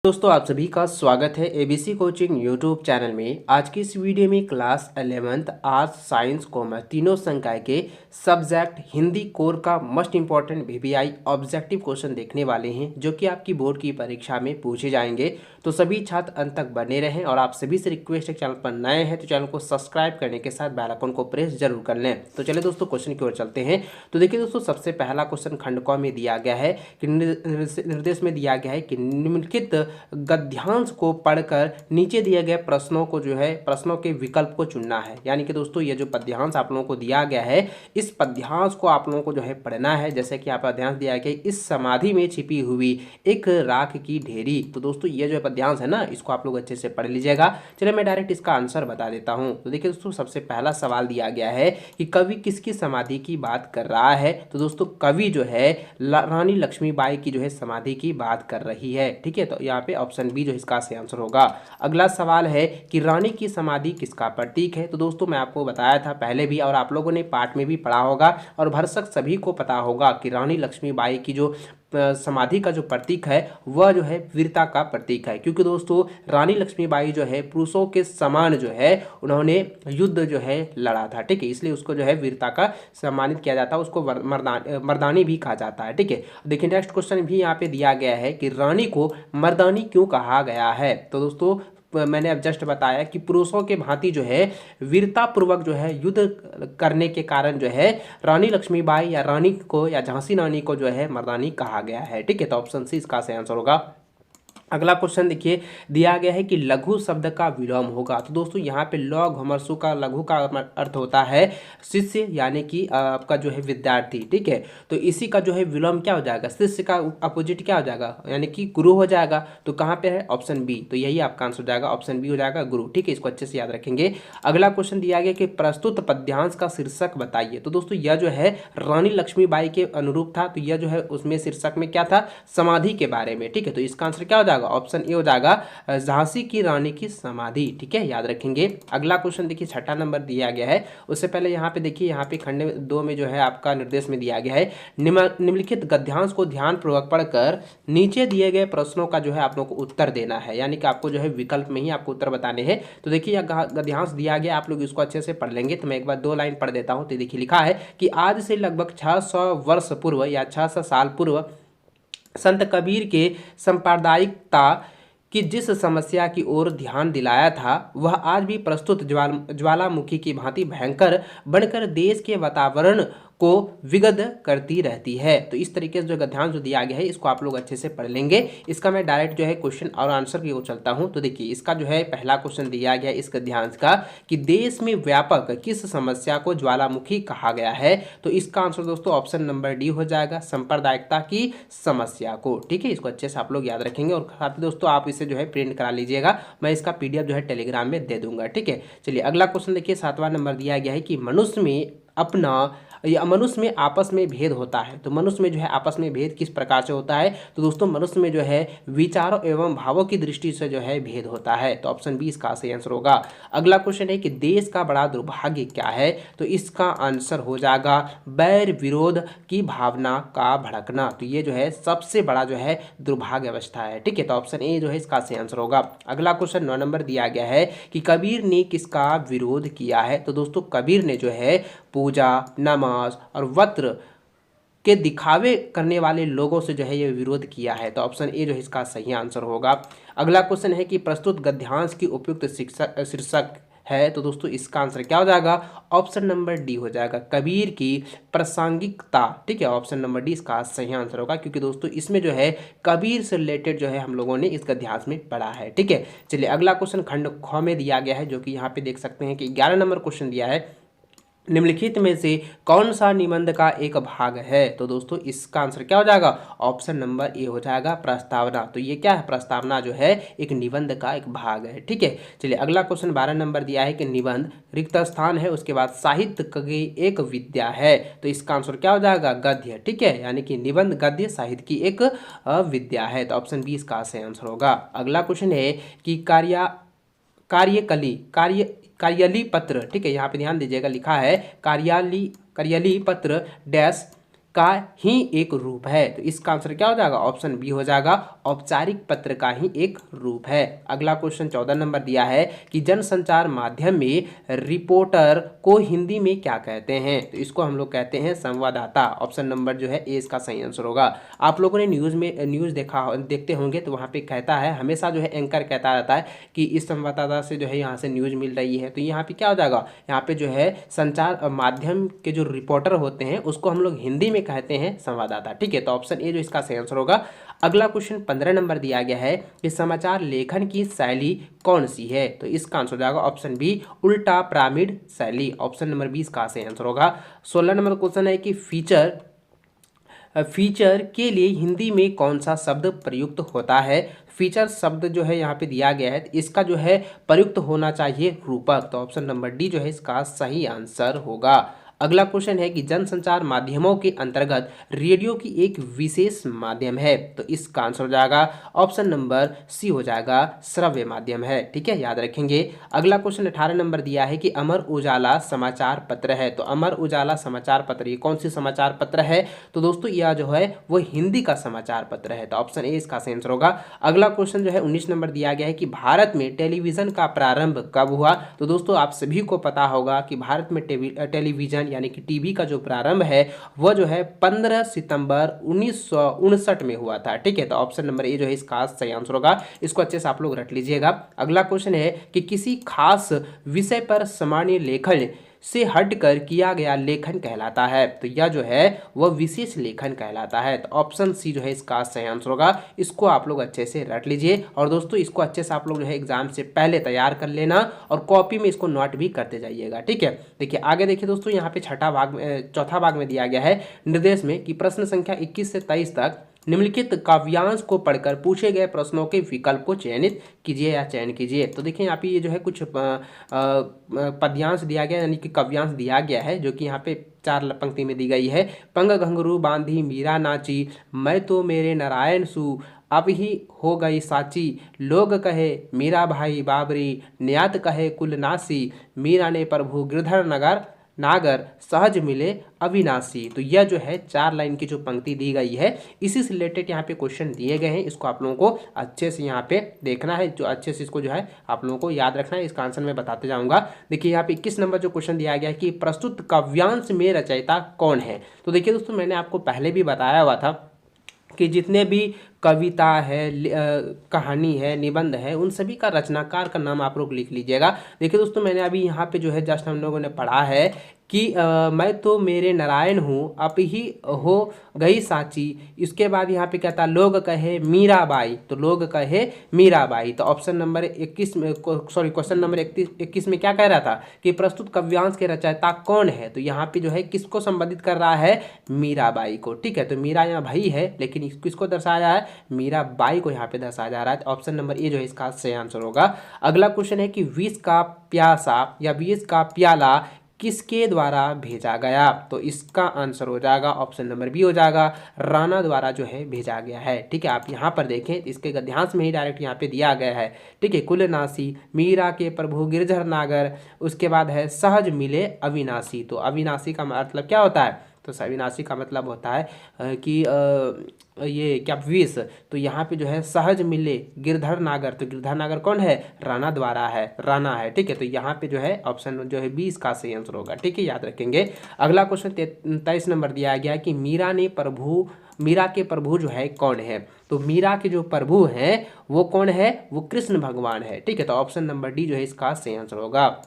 दोस्तों आप सभी का स्वागत है एबीसी कोचिंग यूट्यूब चैनल में। आज की इस वीडियो में class 11th arts science commerce तीनों संकाय के सब्जेक्ट हिंदी कोर का most important VVI objective question देखने वाले हैं जो कि आपकी बोर्ड की परीक्षा में पूछे जाएंगे। तो सभी छात्र अंत तक बने रहें और आप सभी से रिक्वेस्ट है, चैनल पर नए हैं तो चैनल को सब्सक्राइब करने के साथ बेल आइकन को प्रेस जरूर कर लें। तो चलिए दोस्तों क्वेश्चन की ओर चलते हैं। तो देखिए दोस्तों, सबसे पहला क्वेश्चन खंड क में दिया गया है कि निर्देश में दिया गया है कि निम्नलिखित गद्यांश को पढ़कर नीचे दिए गए प्रश्नों को प्रश्नों के विकल्प को चुनना है। यानी कि दोस्तों ये जो पद्यांश आप लोगों को दिया गया है, इस पद्यांश को आप लोगों को पढ़ना है। जैसे कि आप पद्यांश दिया गया इस समाधि में छिपी हुई एक राख की ढेरी। तो दोस्तों ये जो पद्यांश है ना, इसको आप लोग अच्छे से पढ़ लीजिएगा। चलिए मैं डायरेक्ट इसका आंसर बता देता हूँ। तो देखिए दोस्तों, सबसे पहला सवाल दिया गया है कि कवि किसकी समाधि की बात कर रहा है। तो दोस्तों कवि रानी लक्ष्मीबाई की समाधि की बात कर रही है। ठीक है, तो यहाँ पे ऑप्शन बी इसका सही आंसर होगा। अगला सवाल है कि रानी की समाधि किसका प्रतीक है। तो दोस्तों मैं आपको बताया था पहले भी और आप लोगों ने पाठ में भी पढ़ा होगा और भरसक सभी को पता होगा कि रानी लक्ष्मीबाई की जो समाधि का जो प्रतीक है वह वीरता का प्रतीक है। क्योंकि दोस्तों रानी लक्ष्मीबाई पुरुषों के समान उन्होंने युद्ध लड़ा था। ठीक है, इसलिए उसको वीरता का सम्मानित किया जाता है, उसको मर्दानी भी कहा जाता है। ठीक है, देखिए नेक्स्ट क्वेश्चन भी यहाँ पे दिया गया है कि रानी को मर्दानी क्यों कहा गया है। तो दोस्तों मैंने अब जस्ट बताया कि पुरुषों के भांति वीरता पूर्वक युद्ध करने के कारण रानी लक्ष्मीबाई या रानी को या झांसी रानी को मर्दानी कहा गया है। ठीक है, तो ऑप्शन सी इसका सही आंसर होगा। अगला क्वेश्चन देखिए, दिया गया है कि लघु शब्द का विलोम होगा। तो दोस्तों यहाँ पे लौ घमरसु का लघु का अर्थ होता है शिष्य, यानी कि आपका विद्यार्थी। ठीक है, तो इसी का विलोम क्या हो जाएगा, शिष्य का अपोजिट क्या हो जाएगा, यानी कि गुरु हो जाएगा। तो कहाँ पे है, ऑप्शन बी। तो यही आपका आंसर हो जाएगा, ऑप्शन बी हो जाएगा गुरु। ठीक है, इसको अच्छे से याद रखेंगे। अगला क्वेश्चन दिया गया कि प्रस्तुत पद्यांश का शीर्षक बताइए। तो दोस्तों यह रानी लक्ष्मीबाई के अनुरूप था। तो यह उसमें शीर्षक में क्या था, समाधि के बारे में। ठीक है, तो इसका आंसर क्या हो जाएगा, ऑप्शन ए हो जाएगा झांसी की रानी की समाधि। ठीक है, याद रखेंगे। अगला क्वेश्चन देखिए, छठा नंबर दिया गया है। उससे पहले यहाँ पे देखिए, यहाँ पे खंड 2 में आपका निर्देश में दिया गया है निम्नलिखित गद्यांश को ध्यान पूर्वक पढ़कर नीचे दिए गए प्रश्नों का आप लोग को उत्तर देना है। यानी कि आपको विकल्प में ही आपको उत्तर बताने हैं। तो देखिए यह गद्यांश दिया गया, आप लोग इसको अच्छे से पढ़ लेंगे। तो मैं एक बार 2 लाइन पढ़ देता हूँ। तो देखिए लिखा है कि आज से लगभग 600 वर्ष पूर्व या 600 साल पूर्व संत कबीर के सांप्रदायिकता की जिस समस्या की ओर ध्यान दिलाया था वह आज भी प्रस्तुत ज्वालामुखी की भांति भयंकर बनकर देश के वातावरण को विगत करती रहती है। तो इस तरीके से गद्यांश दिया गया है, इसको आप लोग अच्छे से पढ़ लेंगे। इसका मैं डायरेक्ट क्वेश्चन और आंसर की ओर चलता हूं। तो देखिए इसका पहला क्वेश्चन दिया गया इस गद्यांश का कि देश में व्यापक किस समस्या को ज्वालामुखी कहा गया है। तो इसका आंसर दोस्तों ऑप्शन नंबर डी हो जाएगा, सांप्रदायिकता की समस्या को। ठीक है, इसको अच्छे से आप लोग याद रखेंगे और साथ ही दोस्तों आप इसे प्रिंट करा लीजिएगा। मैं इसका पीडीएफ टेलीग्राम में दे दूंगा। ठीक है, चलिए अगला क्वेश्चन देखिए, 7वां नंबर दिया गया है कि मनुष्य में आपस में भेद होता है। तो मनुष्य में आपस में भेद किस प्रकार से होता है। तो दोस्तों मनुष्य में विचारों एवं भावों की दृष्टि से भेद होता है। तो ऑप्शन बी इसका सही आंसर होगा। अगला क्वेश्चन है कि देश का बड़ा दुर्भाग्य क्या है। तो इसका आंसर हो जाएगा बैर विरोध की भावना का भड़कना। तो ये सबसे बड़ा दुर्भाग्य अवस्था है। ठीक है, तो ऑप्शन ए इसका सही आंसर होगा। अगला क्वेश्चन 9 नंबर दिया गया है कि कबीर ने किसका विरोध किया है। तो दोस्तों कबीर ने पूजा, नमाज और वस्त्र के दिखावे करने वाले लोगों से ये विरोध किया है। तो ऑप्शन ए इसका सही आंसर होगा। अगला क्वेश्चन है कि प्रस्तुत गद्यांश की उपयुक्त शीर्षक है। तो दोस्तों इसका आंसर क्या हो जाएगा, ऑप्शन नंबर डी हो जाएगा, कबीर की प्रासंगिकता। ठीक है, ऑप्शन नंबर डी इसका सही आंसर होगा क्योंकि दोस्तों इसमें कबीर से रिलेटेड हम लोगों ने इस गद्यांश में पढ़ा है। ठीक है, चलिए अगला क्वेश्चन खंड ख में दिया गया है, जो कि यहाँ पे देख सकते हैं कि 11 नंबर क्वेश्चन दिया है, निम्नलिखित में से कौन सा निबंध का एक भाग है। तो दोस्तों इसका आंसर क्या हो जाएगा, ऑप्शन नंबर ए हो जाएगा, प्रस्तावना। तो ये क्या है, प्रस्तावना एक निबंध का एक भाग है। ठीक है, चलिए अगला क्वेश्चन 12 नंबर दिया है कि निबंध रिक्त स्थान है, उसके बाद साहित्य की एक विद्या है। तो इसका आंसर क्या हो जाएगा, गद्य। ठीक है, यानी कि निबंध गद्य साहित्य की एक विद्या है। तो ऑप्शन बी इसका सही आंसर होगा। अगला क्वेश्चन है कि कार्याली पत्र। ठीक है, यहाँ पे ध्यान दीजिएगा, लिखा है कार्याली पत्र डैश का ही एक रूप है। तो इसका आंसर क्या हो जाएगा, ऑप्शन बी हो जाएगा, औपचारिक पत्र का ही एक रूप है। अगला क्वेश्चन 14 नंबर दिया है कि जनसंचार माध्यम में रिपोर्टर को हिंदी में क्या कहते हैं? तो इसको हम लोग कहते हैं संवाददाता। ऑप्शन नंबर जो है ए इसका सही आंसर होगा। आप लोगों ने न्यूज़ देखते होंगे तो वहाँ पे कहता है, हमेशा जो है एंकर कहता रहता है कि इस संवाददाता से जो है यहाँ से न्यूज़ मिल रही है। तो यहाँ पे क्या हो जाएगा, यहाँ पे जो है संचार माध्यम के जो रिपोर्टर होते हैं उसको हम लोग हिंदी में कहते हैं संवाददाता। ठीक है, तो ऑप्शन ए जो इसका सही आंसर होगा। अगला क्वेश्चन 15 नंबर दिया गया है कि समाचार लेखन की शैली कौन सी है? तो इसका आंसर हो जाएगा ऑप्शन बी, उल्टा पिरामिड शैली। ऑप्शन नंबर 20 का सही आंसर होगा। 16 नंबर क्वेश्चन है कि फीचर के लिए हिंदी में कौन सा शब्द प्रयुक्त होता है? फीचर शब्द जो है यहाँ पे दिया गया है, इसका जो है प्रयुक्त होना चाहिए रूपक। तो ऑप्शन नंबर डी जो है इसका सही आंसर होगा। अगला क्वेश्चन है कि जनसंचार माध्यमों के अंतर्गत रेडियो की एक विशेष माध्यम है। तो इसका आंसर हो जाएगा ऑप्शन नंबर सी हो जाएगा, श्रव्य माध्यम है। ठीक है, याद रखेंगे। अगला क्वेश्चन 18 नंबर दिया है कि अमर उजाला समाचार पत्र है। तो अमर उजाला समाचार पत्र ये कौन सी समाचार पत्र है? तो दोस्तों यह जो है वो हिंदी का समाचार पत्र है। तो ऑप्शन ए इसका सही आंसर होगा। अगला क्वेश्चन जो है 19 नंबर दिया गया है कि भारत में टेलीविजन का प्रारंभ कब हुआ? तो दोस्तों आप सभी को पता होगा कि भारत में टेलीविजन यानी कि टीवी का जो प्रारंभ है वह जो है 15 सितंबर 1959 में हुआ था। ठीक है, तो ऑप्शन नंबर ए जो है इसका सही आंसर होगा। इसको अच्छे से आप लोग रट लीजिएगा। अगला क्वेश्चन है कि किसी खास विषय पर सामान्य लेखन से हटकर किया गया लेखन कहलाता है। तो यह जो है वह विशेष लेखन कहलाता है। तो ऑप्शन सी जो है इसका सही आंसर होगा। इसको आप लोग अच्छे से रट लीजिए और दोस्तों इसको अच्छे से आप लोग जो है एग्जाम से पहले तैयार कर लेना और कॉपी में इसको नोट भी करते जाइएगा। ठीक है, देखिए आगे देखिए दोस्तों, यहाँ पे चौथा भाग में दिया गया है निर्देश में कि प्रश्न संख्या 21 से 23 तक निम्नलिखित काव्यांश को पढ़कर पूछे गए प्रश्नों के विकल्प को चयनित कीजिए या चयन कीजिए। तो देखिए यहाँ पे ये जो है कुछ पद्यांश दिया गया यानी कि काव्यांश दिया गया है, जो कि यहाँ पे 4 पंक्ति में दी गई है। पंग घंघरू बांधी मीरा नाची, मैं तो मेरे नारायण सु, अब ही हो गई साची, लोग कहे मीरा भाई बाबरी, न्यात कहे कुलनासी, मीरा ने प्रभु गिरधर नागर सहज मिले अविनाशी। तो यह जो है 4 लाइन की जो पंक्ति दी गई है इसी से रिलेटेड यहाँ पे क्वेश्चन दिए गए हैं। इसको आप लोगों को अच्छे से यहाँ पे देखना है, जो अच्छे से इसको जो है आप लोगों को याद रखना है। इसका आंसर मैं बताते जाऊंगा। देखिए यहाँ पे 21 नंबर जो क्वेश्चन दिया गया है कि प्रस्तुत काव्यांश में रचयिता कौन है? तो देखिए दोस्तों मैंने आपको पहले भी बताया हुआ था कि जितने भी कविता है, कहानी है, निबंध है, उन सभी का रचनाकार का नाम आप लोग लिख लीजिएगा। देखिए दोस्तों मैंने अभी यहाँ पे जो है जस्ट हम लोगों ने पढ़ा है कि मैं तो मेरे नारायण हूँ, अब ही हो गई साची। इसके बाद यहाँ पे क्या था, लोग कहे मीराबाई, तो लोग कहे मीराबाई। तो ऑप्शन नंबर 21 में क्वेश्चन नंबर 21 में क्या कह रहा था कि प्रस्तुत काव्यांश के रचयिता कौन है? तो यहाँ पे जो है किसको संबोधित कर रहा है? मीराबाई को। ठीक है, तो मीरा यहाँ भाई है लेकिन किसको दर्शाया है? मीराबाई को यहाँ पे दर्शाया जा रहा है। तो ऑप्शन नंबर ए जो है इसका सही आंसर होगा। अगला क्वेश्चन है कि विष का प्यासा या विष का प्याला किसके द्वारा भेजा गया? तो इसका आंसर हो जाएगा ऑप्शन नंबर बी हो जाएगा, राणा द्वारा जो है भेजा गया है। ठीक है, आप यहाँ पर देखें इसके गद्यांश में ही डायरेक्ट यहाँ पे दिया गया है। ठीक है, कुलनासी, मीरा के प्रभु गिरधर नागर, उसके बाद है सहज मिले अविनाशी। तो अविनाशी का मतलब क्या होता है? तो अविनाशी का मतलब होता है कि ये क्या विष। तो यहाँ पे जो है सहज मिले गिरधर नागर, तो गिरधर नागर कौन है? राणा द्वारा है, राणा है। ठीक है, तो यहाँ पे जो है ऑप्शन जो है 20 का सही आंसर होगा। ठीक है, याद रखेंगे। अगला क्वेश्चन 23 नंबर दिया गया कि मीरा के प्रभु जो है कौन है? तो मीरा के जो प्रभु हैं वो कौन है? वो कृष्ण भगवान है। ठीक है, तो ऑप्शन नंबर डी जो है इसका सही आंसर होगा।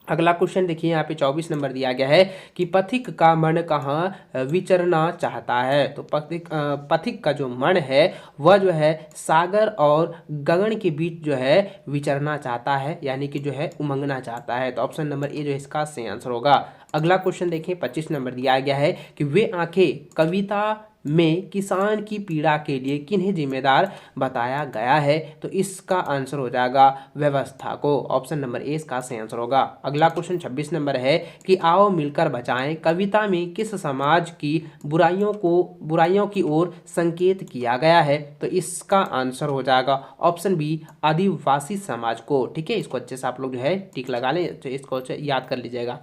अगला क्वेश्चन देखिए यहाँ पे 24 नंबर दिया गया है कि पथिक का मन कहाँ विचरना चाहता है? तो पथिक का जो मन है वह जो है सागर और गगन के बीच जो है विचरना चाहता है, यानी कि जो है उमंगना चाहता है। तो ऑप्शन नंबर ए जो है इसका सही आंसर होगा। अगला क्वेश्चन देखिए 25 नंबर दिया गया है कि वे आंखें कविता में किसान की पीड़ा के लिए किन्हें जिम्मेदार बताया गया है? तो इसका आंसर हो जाएगा व्यवस्था को। ऑप्शन नंबर ए इसका सही आंसर होगा। अगला क्वेश्चन 26 नंबर है कि आओ मिलकर बचाएं कविता में किस समाज की बुराइयों की ओर संकेत किया गया है? तो इसका आंसर हो जाएगा ऑप्शन बी, आदिवासी समाज को। ठीक है, इसको अच्छे से आप लोग जो है टिक लगा लें, तो इसको याद कर लीजिएगा।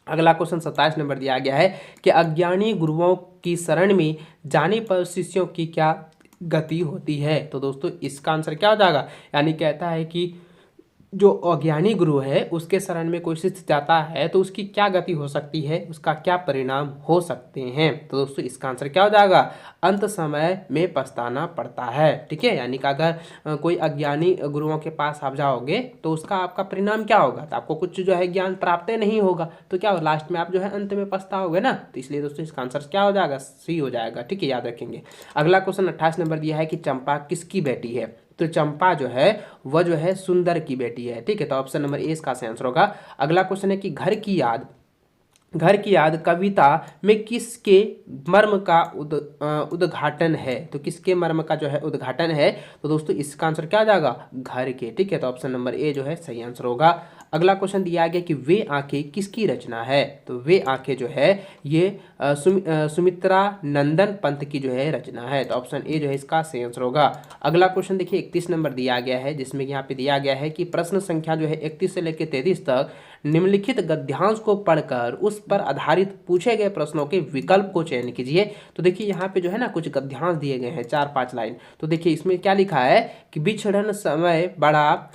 अगला क्वेश्चन 27 नंबर दिया गया है कि अज्ञानी गुरुओं की शरण में जाने पर शिष्यों की क्या गति होती है। तो दोस्तों इसका आंसर क्या हो जाएगा, यानी कहता है कि जो अज्ञानी गुरु है उसके शरण में कोई शिष्य जाता है तो उसकी क्या गति हो सकती है, उसका क्या परिणाम हो सकते हैं। तो दोस्तों इसका आंसर क्या हो जाएगा, अंत समय में पछताना पड़ता है। ठीक है, यानी कि अगर कोई अज्ञानी गुरुओं के पास आप जाओगे तो उसका आपका परिणाम क्या होगा, तो आपको कुछ जो है ज्ञान प्राप्त नहीं होगा, तो क्या हो, लास्ट में आप जो है अंत में पछताओगे ना। तो इसलिए दोस्तों इसका आंसर क्या हो जाएगा, सी हो जाएगा। ठीक है, याद रखेंगे। अगला क्वेश्चन 28 नंबर दिया है कि चंपा किसकी बेटी है। तो चंपा जो है वह जो है सुंदर की बेटी है। ठीक है, तो ऑप्शन नंबर ए इसका सही आंसर होगा। अगला क्वेश्चन है कि घर की याद कविता में किसके मर्म का उद्घाटन है। तो किसके मर्म का जो है उद्घाटन है, तो दोस्तों इसका आंसर क्या आ जाएगा, घर के। ठीक है, तो ऑप्शन नंबर ए जो है सही आंसर होगा। अगला क्वेश्चन दिया गया कि वे आंखें किसकी रचना है। तो वे आंखें जो है ये सुमित्रा नंदन पंत की जो है रचना है। तो ऑप्शन ए जो है इसका सही आंसर होगा। अगला क्वेश्चन देखिए 31 नंबर दिया गया है, जिसमें यहाँ पे दिया गया है कि प्रश्न संख्या जो है 31 से लेकर 33 तक निम्नलिखित गद्यांश को पढ़कर उस पर आधारित पूछे गए प्रश्नों के विकल्प को चयन कीजिए। तो देखिए यहाँ पे जो है ना कुछ गद्यांश दिए गए हैं 4-5 लाइन। तो देखिए इसमें क्या लिखा है कि बिछड़न समय बड़ा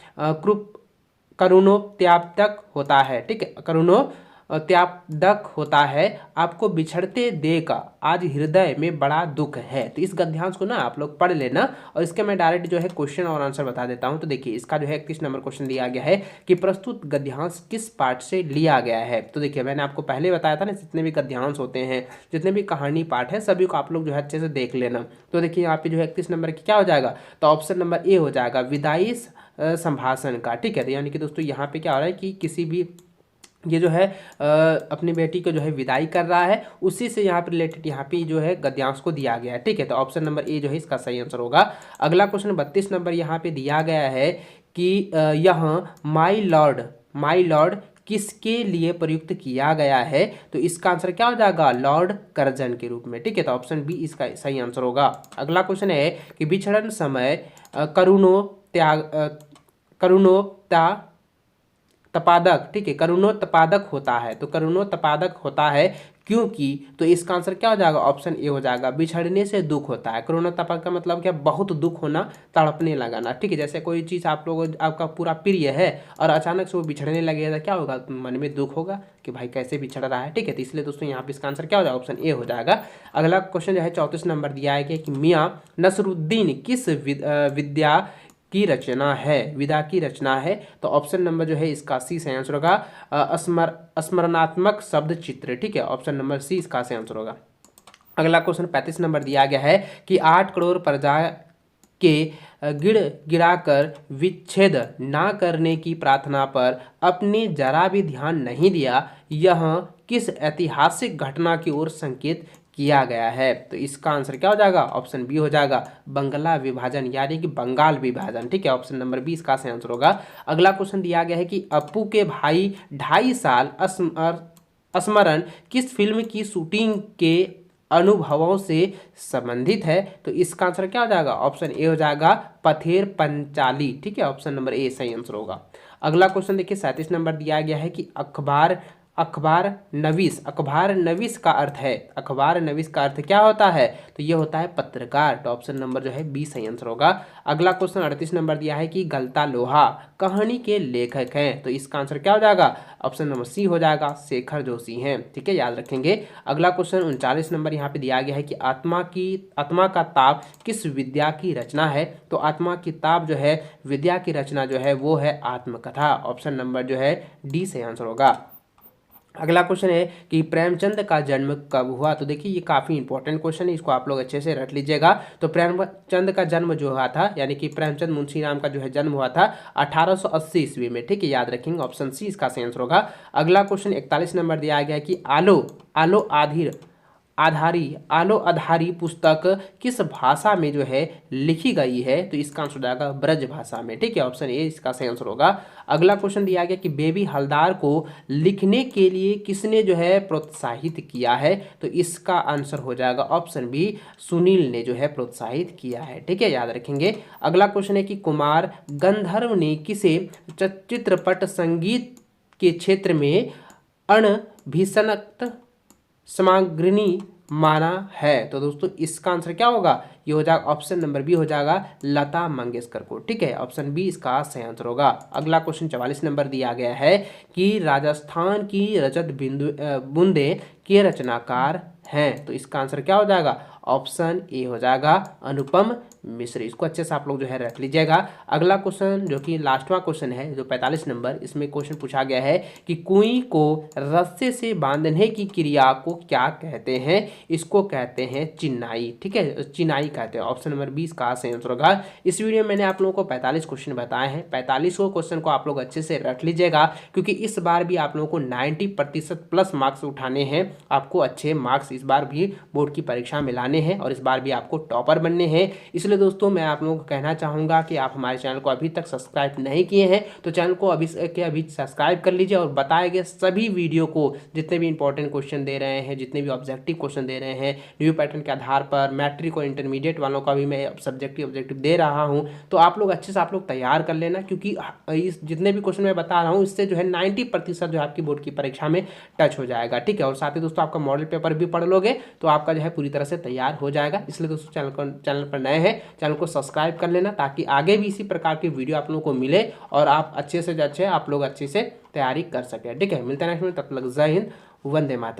करुणोत्यापक होता है। ठीक है, करुणोत्यापक होता है, आपको बिछड़ते देख आज हृदय में बड़ा दुख है। तो इस गद्यांश को ना आप लोग पढ़ लेना और इसके मैं डायरेक्ट जो है क्वेश्चन और आंसर बता देता हूं। तो देखिए इसका जो है 31 नंबर क्वेश्चन दिया गया है कि प्रस्तुत गद्यांश किस पाठ से लिया गया है। तो देखिए मैंने आपको पहले बताया था ना, जितने भी गद्यांश होते हैं, जितने भी कहानी पाठ है, सभी को आप लोग जो है अच्छे से देख लेना। तो देखिए यहाँ पे जो है 31 नंबर की क्या हो जाएगा, तो ऑप्शन नंबर ए हो जाएगा, विदाई संभाषण का। ठीक है, तो यानी कि दोस्तों यहाँ पे क्या हो रहा है कि किसी भी ये जो है अपनी बेटी को जो है विदाई कर रहा है, उसी से यहाँ पे रिलेटेड यहाँ पे जो है गद्यांश को दिया गया है। ठीक है, तो ऑप्शन नंबर ए जो है इसका सही आंसर होगा। अगला क्वेश्चन 32 नंबर यहाँ पे दिया गया है कि यह माई लॉर्ड किसके लिए प्रयुक्त किया गया है। तो इसका आंसर क्या हो जाएगा, लॉर्ड कर्जन के रूप में। ठीक है, तो ऑप्शन बी इसका सही आंसर होगा। अगला क्वेश्चन है कि बिछड़न समय तपादक, ठीक है, करुणोत्पादक होता है। तो करुणोत्पादक होता है क्योंकि, तो इसका आंसर क्या हो जाएगा, ऑप्शन ए हो जाएगा, बिछड़ने से दुख होता है। करुणोत्पादक का मतलब क्या, बहुत दुख होना, तड़पने लगाना। ठीक है, जैसे कोई चीज़ आप लोगों आपका पूरा प्रिय है और अचानक से वो बिछड़ने लगेगा तो क्या होगा, मन में दुख होगा कि भाई कैसे बिछड़ रहा है। ठीक है, तो इसलिए दोस्तों यहाँ पे इसका आंसर क्या हो जाएगा, ऑप्शन ए हो जाएगा। अगला क्वेश्चन जो है 34 नंबर दिया है कि मियाँ नसरुद्दीन किस विद्या की रचना है, विदा की रचना है। तो ऑप्शन नंबर जो है इसका सी सही आंसर होगा, स्मरणात्मक शब्द चित्र। ठीक है, ऑप्शन नंबर सी इसका सही आंसर होगा। अगला क्वेश्चन 35 नंबर दिया गया है कि 8 करोड़ प्रजा के गिराकर विच्छेद ना करने की प्रार्थना पर अपने जरा भी ध्यान नहीं दिया, यह किस ऐतिहासिक घटना की ओर संकेत किया गया है। तो इसका आंसर क्या हो जाएगा, ऑप्शन बी हो जाएगा, बंगला विभाजन यानी कि बंगाल विभाजन। ठीक है, ऑप्शन नंबर बी इसका सही आंसर होगा। अगला क्वेश्चन दिया गया है कि अप्पू के भाई 2.5 साल स्मरण किस फिल्म की शूटिंग के अनुभवों से संबंधित है। तो इसका आंसर क्या हो जाएगा, ऑप्शन ए हो जाएगा, पथेर पंचाली। ठीक है, ऑप्शन नंबर ए सही आंसर होगा। अगला क्वेश्चन देखिए 37 नंबर दिया गया है कि अखबार नवीस का अर्थ है, अखबार नवीस का अर्थ क्या होता है, तो ये होता है पत्रकार। तो ऑप्शन नंबर जो है बी सही आंसर होगा। अगला क्वेश्चन 38 नंबर दिया है कि गलता लोहा कहानी के लेखक हैं। तो इसका आंसर क्या हो जाएगा, ऑप्शन नंबर सी हो जाएगा, शेखर जोशी हैं। ठीक है, याद रखेंगे। अगला क्वेश्चन 39 नंबर यहाँ पे दिया गया है कि आत्मा का ताप किस विद्या की रचना है। तो आत्मा की ताप जो है विद्या की रचना जो है वो है आत्मकथा। ऑप्शन नंबर जो है डी सही आंसर होगा। अगला क्वेश्चन है कि प्रेमचंद का जन्म कब हुआ। तो देखिए ये काफ़ी इंपॉर्टेंट क्वेश्चन है, इसको आप लोग अच्छे से रट लीजिएगा। तो प्रेमचंद का जन्म जो हुआ था, यानी कि प्रेमचंद मुंशी राम का जो है जन्म हुआ था 1880 ईस्वी में। ठीक है, याद रखेंगे, ऑप्शन सी इसका सही आंसर होगा। अगला क्वेश्चन 41 नंबर दिया गया है कि आलो आधारी पुस्तक किस भाषा में जो है लिखी गई है। तो इसका आंसर हो जाएगा ब्रज भाषा में। ठीक है, ऑप्शन ए इसका सही आंसर होगा। अगला क्वेश्चन दिया गया कि बेबी हलदार को लिखने के लिए किसने जो है प्रोत्साहित किया है। तो इसका आंसर हो जाएगा ऑप्शन बी, सुनील ने जो है प्रोत्साहित किया है। ठीक है, याद रखेंगे। अगला क्वेश्चन है कि कुमार गंधर्व ने किसे चित्रपट संगीत के क्षेत्र में अणभिसनक सामग्री माना है। तो दोस्तों इसका आंसर क्या होगा, ये हो जाएगा ऑप्शन नंबर बी हो जाएगा लता मंगेशकर को। ठीक है, ऑप्शन बी इसका सही आंसर होगा। अगला क्वेश्चन 44 नंबर दिया गया है कि राजस्थान की रजत बिंदु बूंदे के रचनाकार हैं। तो इसका आंसर क्या हो जाएगा, ऑप्शन ए हो जाएगा अनुपम मिश्र। इसको अच्छे से आप लोग जो है रख लीजिएगा। अगला क्वेश्चन जो कि लास्टवा क्वेश्चन है, जो 45 नंबर, इसमें क्वेश्चन पूछा गया है कि कुएं को रस्से से बांधने की क्रिया को क्या कहते हैं। इसको कहते हैं चिनाई। ठीक है, चिनाई कहते हैं। ऑप्शन नंबर 20 का सही आंसर होगा। इस वीडियो में मैंने आप लोगों को 45 क्वेश्चन बताए हैं। 45 क्वेश्चन को आप लोग अच्छे से रख लीजिएगा, क्योंकि इस बार भी आप लोगों को 90% प्लस मार्क्स उठाने हैं। आपको अच्छे मार्क्स इस बार भी बोर्ड की परीक्षा में लाने हैं और इस बार भी आपको टॉपर बनने हैं। इसलिए दोस्तों मैं आप लोगों को कहना चाहूँगा कि आप हमारे चैनल को अभी तक सब्सक्राइब नहीं किए हैं तो चैनल को अभी के अभी सब्सक्राइब कर लीजिए और बताए गए सभी वीडियो को, जितने भी इंपॉर्टेंट क्वेश्चन दे रहे हैं, जितने भी ऑब्जेक्टिव क्वेश्चन दे रहे हैं न्यू पैटर्न के आधार पर, मैट्रिक और इंटरमीडिएट वालों का भी मैं सब्जेक्टिव दे रहा हूँ, तो आप लोग अच्छे से आप लोग तैयार कर लेना, क्योंकि इस जितने भी क्वेश्चन मैं बता रहा हूँ इससे जो है 90% जो है आपकी बोर्ड की परीक्षा में टच हो जाएगा। ठीक है, और साथ ही दोस्तों आपका मॉडल पेपर भी पढ़ लोगे तो आपका जो है पूरी तरह से तैयार हो जाएगा। इसलिए दोस्तों चैनल पर नए हैं, चैनल को सब्सक्राइब कर लेना, ताकि आगे भी इसी प्रकार की वीडियो आप लोगों को मिले और आप अच्छे से अच्छे आप लोग अच्छे से तैयारी कर सकें। ठीक है, मिलते हैं नेक्स्ट में, तब तक जय हिंद, वंदे मातरम।